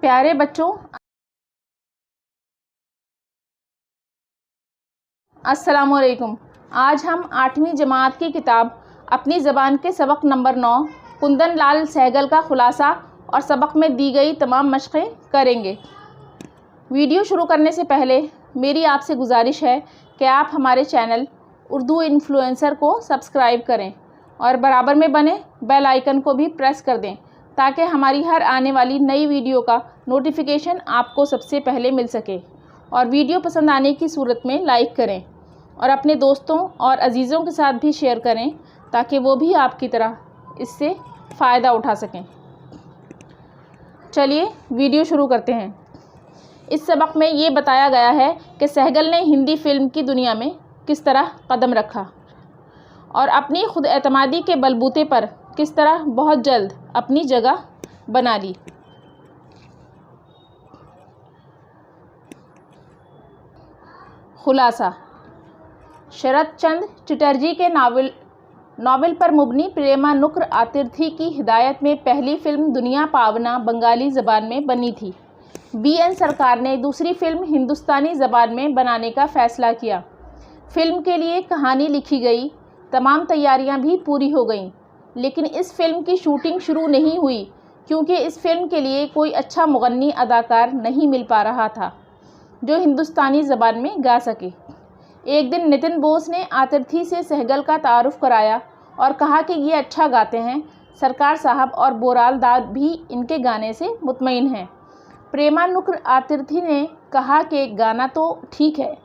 प्यारे बच्चों, अस्सलामुअलैकुम। आज हम 8वीं जमात की किताब अपनी ज़बान के सबक नंबर 9 कुंदन लाल सहगल का खुलासा और सबक में दी गई तमाम मशक़ें करेंगे। वीडियो शुरू करने से पहले मेरी आपसे गुजारिश है कि आप हमारे चैनल उर्दू इन्फ्लुएंसर को सब्सक्राइब करें और बराबर में बने बेल आइकन को भी प्रेस कर दें ताकि हमारी हर आने वाली नई वीडियो का नोटिफिकेशन आपको सबसे पहले मिल सके। और वीडियो पसंद आने की सूरत में लाइक करें और अपने दोस्तों और अजीज़ों के साथ भी शेयर करें ताकि वो भी आपकी तरह इससे फ़ायदा उठा सकें। चलिए वीडियो शुरू करते हैं। इस सबक में ये बताया गया है कि सहगल ने हिंदी फिल्म की दुनिया में किस तरह कदम रखा और अपनी खुद एतमादी के बलबूते पर किस तरह बहुत जल्द अपनी जगह बना ली। खुलासा। शरत चंद चटर्जी के नावल पर मुबनी प्रेमा नुक्र आतिर्थी की हिदायत में पहली फिल्म दुनिया पावना बंगाली ज़बान में बनी थी। BN सरकार ने दूसरी फिल्म हिंदुस्तानी ज़बान में बनाने का फ़ैसला किया। फ़िल्म के लिए कहानी लिखी गई, तमाम तैयारियां भी पूरी हो गईं, लेकिन इस फिल्म की शूटिंग शुरू नहीं हुई क्योंकि इस फिल्म के लिए कोई अच्छा मुगन्नी अदाकार नहीं मिल पा रहा था जो हिंदुस्तानी ज़बान में गा सके। एक दिन नितिन बोस ने आतिर्थी से सहगल का तारुफ़ कराया और कहा कि ये अच्छा गाते हैं, सरकार साहब और बोराल दाद भी इनके गाने से मुतमईन हैं। प्रेमा नुक्र आतिर्थी ने कहा कि गाना तो ठीक है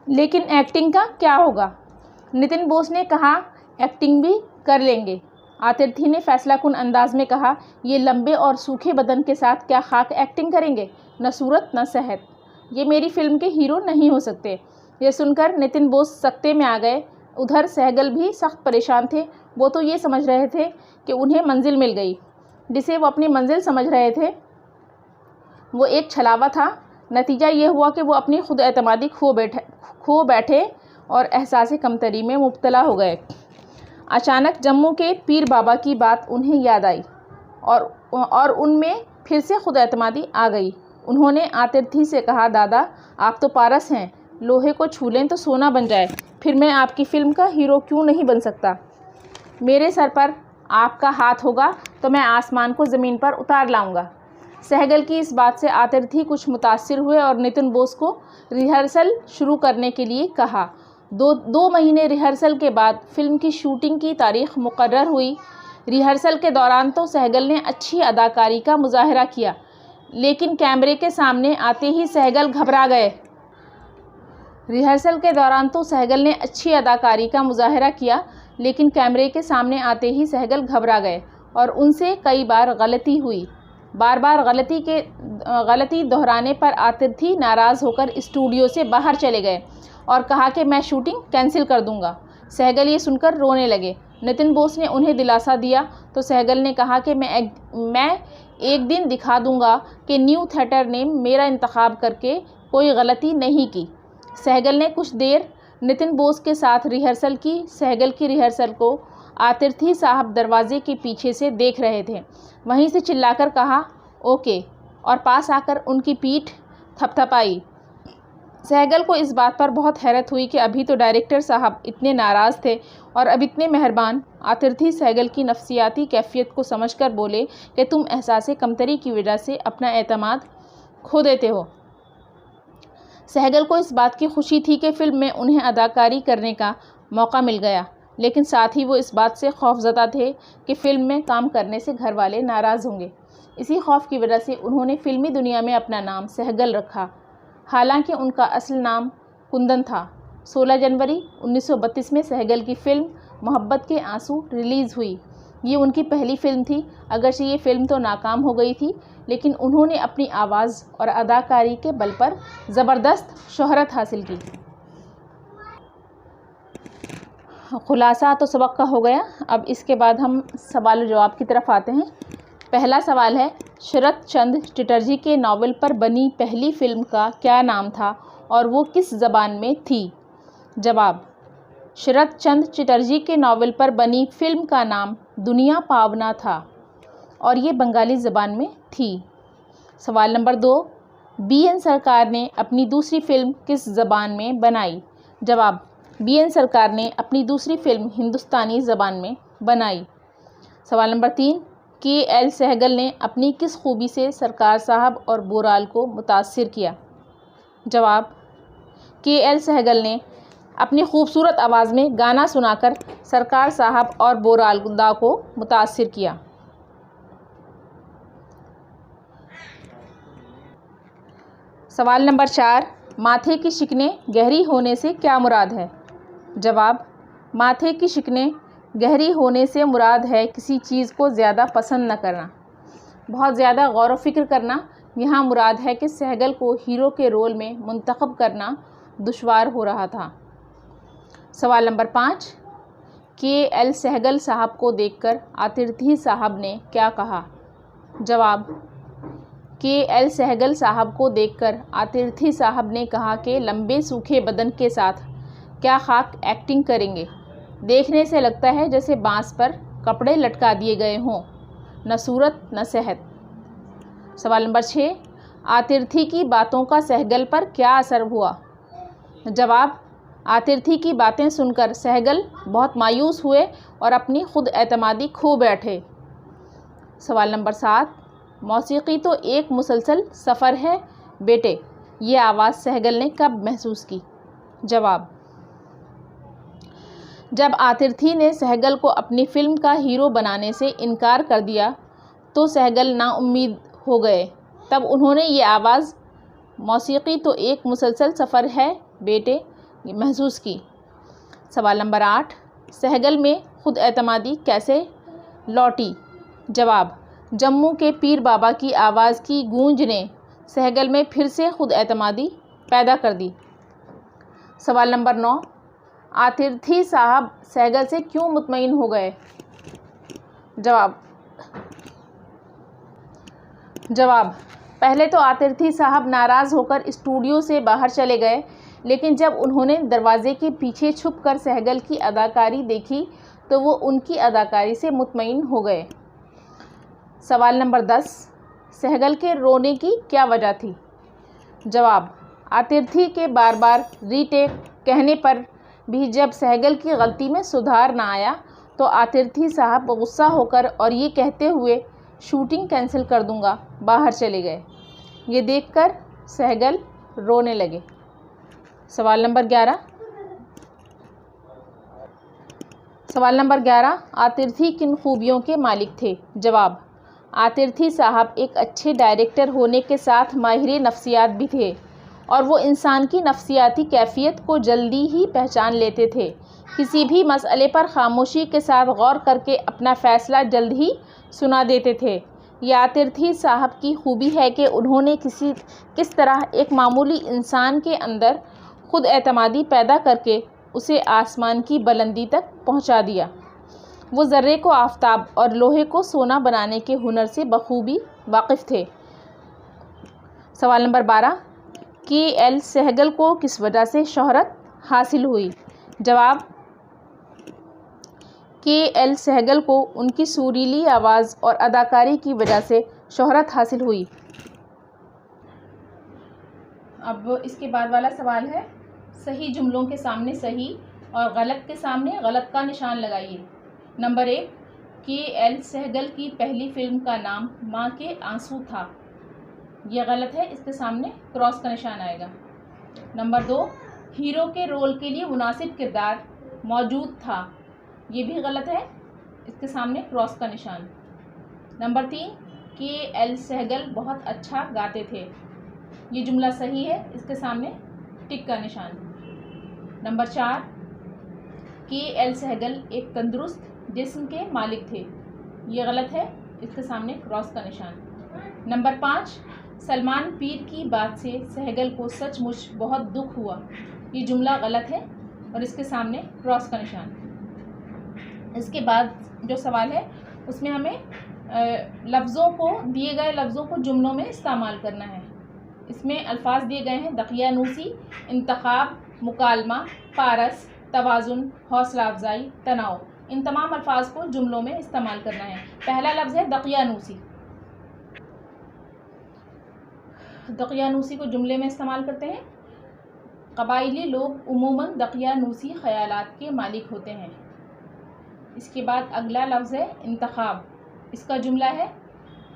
लेकिन एक्टिंग का क्या होगा। नितिन बोस ने कहा एक्टिंग भी कर लेंगे। आतिर्थी ने फैसलाकुन अंदाज में कहा, ये लंबे और सूखे बदन के साथ क्या खाक एक्टिंग करेंगे, न सूरत न सेहत, ये मेरी फिल्म के हीरो नहीं हो सकते। ये सुनकर नितिन बोस सख्ते में आ गए। उधर सहगल भी सख्त परेशान थे। वो तो ये समझ रहे थे कि उन्हें मंजिल मिल गई। जिसे वो अपनी मंजिल समझ रहे थे वो एक छलावा था। नतीजा ये हुआ कि वो अपनी खुद एतमादी खो बैठे और एहसास कमतरी में मुब्तला हो गए। अचानक जम्मू के पीर बाबा की बात उन्हें याद आई और उनमें फिर से खुद एतमादी आ गई। उन्होंने आतिर्थी से कहा, दादा आप तो पारस हैं, लोहे को छू लें तो सोना बन जाए, फिर मैं आपकी फ़िल्म का हीरो क्यों नहीं बन सकता। मेरे सर पर आपका हाथ होगा तो मैं आसमान को ज़मीन पर उतार लाऊंगा। सहगल की इस बात से आतिर्थी कुछ मुतासिर हुए और नितिन बोस को रिहर्सल शुरू करने के लिए कहा। दो महीने रिहर्सल के बाद फ़िल्म की शूटिंग की तारीख़ मुकर्रर हुई। रिहर्सल के दौरान तो सहगल ने अच्छी अदाकारी का मुजाहरा किया, लेकिन कैमरे के सामने आते ही सहगल घबरा गए। रिहर्सल के दौरान तो सहगल ने अच्छी अदाकारी का मुजाहरा किया, लेकिन कैमरे के सामने आते ही सहगल घबरा गए और उनसे कई बार गलती हुई। बार बार गलती दोहराने पर आतिर्थी नाराज़ होकर स्टूडियो से बाहर चले गए और कहा कि मैं शूटिंग कैंसिल कर दूंगा। सहगल ये सुनकर रोने लगे। नितिन बोस ने उन्हें दिलासा दिया तो सहगल ने कहा कि मैं एक दिन दिखा दूंगा कि न्यू थिएटर ने मेरा इंतखाब करके कोई गलती नहीं की। सहगल ने कुछ देर नितिन बोस के साथ रिहर्सल की। सहगल की रिहर्सल को आतिर्थी साहब दरवाजे के पीछे से देख रहे थे। वहीं से चिल्लाकर कहा ओके और पास आकर उनकी पीठ थपथपाई। सहगल को इस बात पर बहुत हैरत हुई कि अभी तो डायरेक्टर साहब इतने नाराज़ थे और अब इतने मेहरबान। आतिर्थी सहगल की नफ्सियाती कैफियत को समझकर बोले कि तुम एहसास कमतरी की वजह से अपना एतमाद खो देते हो। सहगल को इस बात की खुशी थी कि फ़िल्म में उन्हें अदाकारी करने का मौका मिल गया, लेकिन साथ ही वो इस बात से खौफज़दा थे कि फ़िल्म में काम करने से घर वाले नाराज़ होंगे। इसी खौफ की वजह से उन्होंने फ़िल्मी दुनिया में अपना नाम सहगल रखा, हालांकि उनका असल नाम कुंदन था। 16 जनवरी 1932 में सहगल की फ़िल्म मोहब्बत के आंसू रिलीज़ हुई। ये उनकी पहली फ़िल्म थी। अगरचे ये फ़िल्म तो नाकाम हो गई थी, लेकिन उन्होंने अपनी आवाज़ और अदाकारी के बल पर ज़बरदस्त शोहरत हासिल की। खुलासा तो सबक का हो गया। अब इसके बाद हम सवाल जवाब की तरफ आते हैं। पहला सवाल है, शरत चंद चटर्जी के नावल पर बनी पहली फ़िल्म का क्या नाम था और वो किस ज़बान में थी। जवाब, शरत चंद चटर्जी के नावल पर बनी फ़िल्म का नाम दुनिया पावना था और ये बंगाली ज़बान में थी। सवाल नंबर 2, BN सरकार ने अपनी दूसरी फिल्म किस ज़बान में बनाई? जवाब, BN सरकार ने अपनी दूसरी फिल्म हिंदुस्तानी ज़बान में बनाई। सवाल नंबर 3, KL सहगल ने अपनी किस खूबी से सरकार साहब और बोराल को मुतासिर किया? जवाब, KL सहगल ने अपनी खूबसूरत आवाज़ में गाना सुनाकर सरकार साहब और बोरालदा को मुतासिर किया। सवाल नंबर 4, माथे की शिकनें गहरी होने से क्या मुराद है? जवाब, माथे की शिकनें गहरी होने से मुराद है किसी चीज़ को ज़्यादा पसंद न करना, बहुत ज़्यादा गौर व फिक्र करना। यहाँ मुराद है कि सहगल को हीरो के रोल में मुंतखब करना दुश्वार हो रहा था। सवाल नंबर 5, KL सहगल साहब को देखकर आतिर्थी साहब ने क्या कहा? जवाब, KL सहगल साहब को देखकर आतिर्थी साहब ने कहा कि लंबे सूखे बदन के साथ क्या खाक एक्टिंग करेंगे, देखने से लगता है जैसे बांस पर कपड़े लटका दिए गए हों, न सूरत न सेहत। सवाल नंबर 6, आतिर्थी की बातों का सहगल पर क्या असर हुआ? जवाब, आतिर्थी की बातें सुनकर सहगल बहुत मायूस हुए और अपनी खुद एतमादी खो बैठे। सवाल नंबर 7, मौसीकी तो एक मुसलसल सफ़र है बेटे, ये आवाज़ सहगल ने कब महसूस की? जवाब, जब आतिर्थी ने सहगल को अपनी फ़िल्म का हीरो बनाने से इनकार कर दिया तो सहगल नाउम्मीद हो गए। तब उन्होंने ये आवाज़ मौसीकी तो एक मुसलसल सफ़र है बेटे महसूस की। सवाल नंबर 8, सहगल में खुद एतमादी कैसे लौटी? जवाब, जम्मू के पीर बाबा की आवाज़ की गूंज ने सहगल में फिर से खुद एतमादी पैदा कर दी। सवाल नंबर 9, आतिर्थी साहब सहगल से क्यों मुतमईन हो गए? जवाब, पहले तो आतिर्थी साहब नाराज़ होकर स्टूडियो से बाहर चले गए, लेकिन जब उन्होंने दरवाजे के पीछे छुपकर सहगल की अदाकारी देखी तो वो उनकी अदाकारी से मुतमईन हो गए। सवाल नंबर 10, सहगल के रोने की क्या वजह थी? जवाब, आतिर्थी के बार बार रीटेक कहने पर भी जब सहगल की गलती में सुधार ना आया तो आतिर्थी साहब गुस्सा होकर और ये कहते हुए शूटिंग कैंसिल कर दूंगा बाहर चले गए। ये देखकर सहगल रोने लगे। सवाल नंबर 11, आतिर्थी किन खूबियों के मालिक थे? जवाब, आतिर्थी साहब एक अच्छे डायरेक्टर होने के साथ माहिर नफ्सियात भी थे और वो इंसान की नफ्सियाती कैफियत को जल्दी ही पहचान लेते थे। किसी भी मसले पर खामोशी के साथ गौर करके अपना फ़ैसला जल्द ही सुना देते थे। यह आतिर्थी साहब की खूबी है कि उन्होंने किस तरह एक मामूली इंसान के अंदर खुद एतमादी पैदा करके उसे आसमान की बुलंदी तक पहुंचा दिया। वो ज़र्रे को आफताब और लोहे को सोना बनाने के हुनर से बखूबी वाकिफ़ थे। सवाल नंबर 12, KL सहगल को किस वजह से शोहरत हासिल हुई? जवाब, KL सहगल को उनकी सुरीली आवाज़ और अदाकारी की वजह से शोहरत हासिल हुई। अब इसके बाद वाला सवाल है, सही जुमलों के सामने सही और गलत के सामने गलत का निशान लगाइए। नंबर 1, KL सहगल की पहली फिल्म का नाम माँ के आंसू था, यह गलत है, इसके सामने क्रॉस का निशान आएगा। नंबर 2, हीरो के रोल के लिए मुनासिब किरदार मौजूद था, ये भी गलत है, इसके सामने क्रॉस का निशान। नंबर 3, KL सहगल बहुत अच्छा गाते थे, ये जुमला सही है, इसके सामने टिक का निशान। नंबर 4, KL सहगल एक तंदुरुस्त जिस्म के मालिक थे, ये गलत है, इसके सामने क्रॉस का निशान। नंबर 5, सलमान पीर की बात से सहगल को सचमुच बहुत दुख हुआ, ये जुमला गलत है और इसके सामने क्रॉस का निशान। इसके बाद जो सवाल है उसमें हमें दिए गए लफ्ज़ों को जुमलों में इस्तेमाल करना है। इसमें अल्फाज दिए गए हैं दकियानूसी, इंतखाब, मुकालमा, पारस, तवाज़ुन, हौसला अफजाई, तनाव। इन तमाम अल्फाज को जुमलों में इस्तेमाल करना है। पहला लफ्ज़ है दकियानूसी। दकियानूसी को जुमले में इस्तेमाल करते हैं। कबाइली लोग उमूमन दकियानूसी ख़यालात के मालिक होते हैं। इसके बाद अगला लफ्ज़ है इंतखाब। इसका जुमला है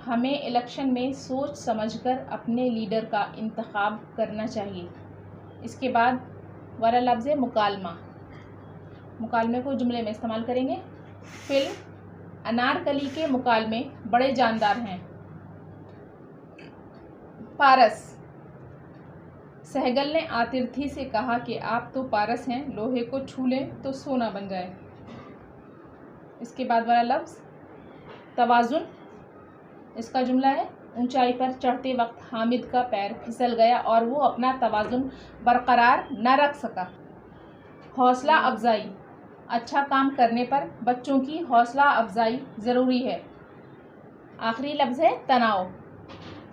हमें इलेक्शन में सोच समझकर अपने लीडर का इंतखाब करना चाहिए। इसके बाद वाला लफ्ज़ है मुकालमा। मुकालमे को जुमले में इस्तेमाल करेंगे। फिल्म अनारकली के मुकालमे बड़े जानदार हैं। पारस। सहगल ने आतिर्थी से कहा कि आप तो पारस हैं, लोहे को छू लें तो सोना बन जाए। इसके बाद वाला लफ्ज़ तवाज़ुन। इसका जुमला है ऊंचाई पर चढ़ते वक्त हामिद का पैर फिसल गया और वो अपना तवाज़ुन बरकरार न रख सका। हौसला अफजाई। अच्छा काम करने पर बच्चों की हौसला अफजाई ज़रूरी है। आखिरी लफ्ज़ है तनाव।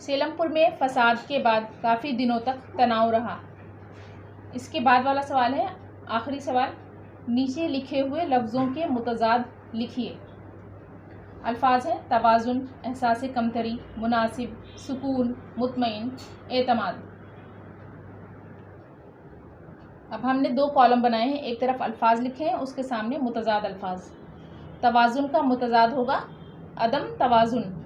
सेलमपुर में फसाद के बाद काफ़ी दिनों तक तनाव रहा। इसके बाद वाला सवाल है आखिरी सवाल, नीचे लिखे हुए लफ्ज़ों के मुतज़ाद लिखिए। अल्फाज हैं तवाज़ुन, एहसास कमतरी, मुनासिब, सुकून, मुतमईन, एतमाद। अब हमने 2 कॉलम बनाए हैं, एक तरफ अल्फाज लिखे हैं, उसके सामने मुतज़ाद अल्फाज। तवाज़ुन का मुतज़ाद होगा अदम तवाज़ुन।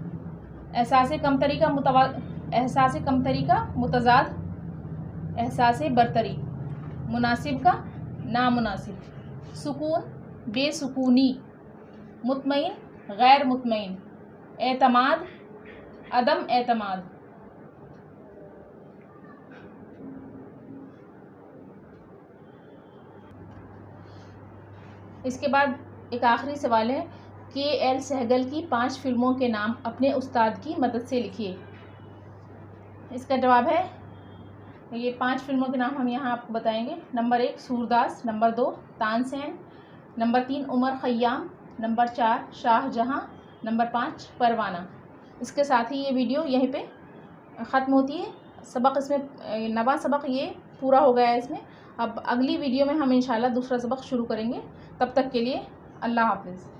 एहसास कमतरी का मुतज़ाद एहसास बरतरी। मुनासिब का नामुनासिब। सुकून बेसुकूनी। मुतमईन गैर मुतमईन। एतमाद अदम एतमाद। इसके बाद एक आखिरी सवाल है के.एल. सहगल की 5 फिल्मों के नाम अपने उस्ताद की मदद से लिखिए। इसका जवाब है ये 5 फिल्मों के नाम हम यहाँ आपको बताएंगे। Number 1 Surdas, number 2 Tansen, number 3 Omar Khayyam, number 4 Shahjahan, number 5 Parwana. इसके साथ ही ये वीडियो यहीं पे ख़त्म होती है। सबक इसमें 9वां सबक ये पूरा हो गया है इसमें। अब अगली वीडियो में हम इंशाल्लाह दूसरा सबक शुरू करेंगे। तब तक के लिए अल्लाह हाफ़िज़।